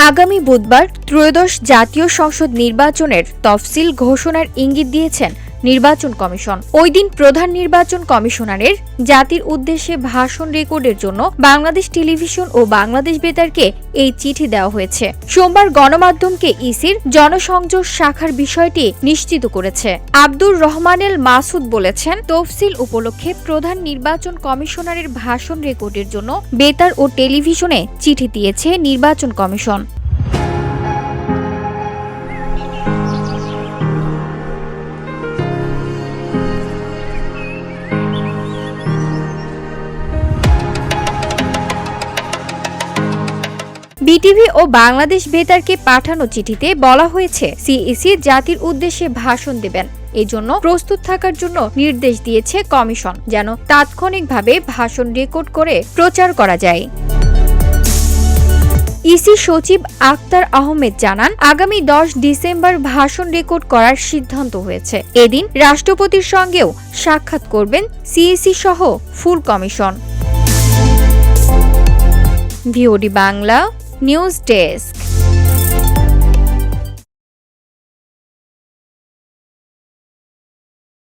আগামী বুধবার ত্রয়োদশ জাতীয় সংসদ নির্বাচনের তফসিল ঘোষণার ইঙ্গিত দিয়েছেন নির্বাচন কমিশন। ওই দিন প্রধান নির্বাচন কমিশনারের জাতির উদ্দেশ্যে ভাষণ রেকর্ডের জন্য বাংলাদেশ টেলিভিশন ও বাংলাদেশ বেতারকে এই চিঠি দেওয়া হয়েছে। সোমবার গণমাধ্যমকে ইসির জনসংযোগ শাখার বিষয়টি নিশ্চিত করেছে। আব্দুর রহমানেল মাসুদ বলেছেন, তফসিল উপলক্ষে প্রধান নির্বাচন কমিশনারের ভাষণ রেকর্ডের জন্য বেতার ও টেলিভিশনে চিঠি দিয়েছে নির্বাচন কমিশন। বিটিভি ও বাংলাদেশ বেতারকে পাঠানো চিঠিতে বলা হয়েছে, সিইসি জাতির উদ্দেশ্যে ভাষণ দেবেন, এজন্য প্রস্তুত থাকার জন্য নির্দেশ দিয়েছে কমিশন, যেন তাৎক্ষণিকভাবে ভাষণ রেকর্ড করে প্রচার করা যায়। ইসি সচিব আক্তার আহমেদ জানান, আগামী 10 ডিসেম্বর ভাষণ রেকর্ড করার সিদ্ধান্ত হয়েছে। এদিন রাষ্ট্রপতির সঙ্গেও সাক্ষাৎ করবেন সিইসি সহ full commission. VOD Bangla news desk.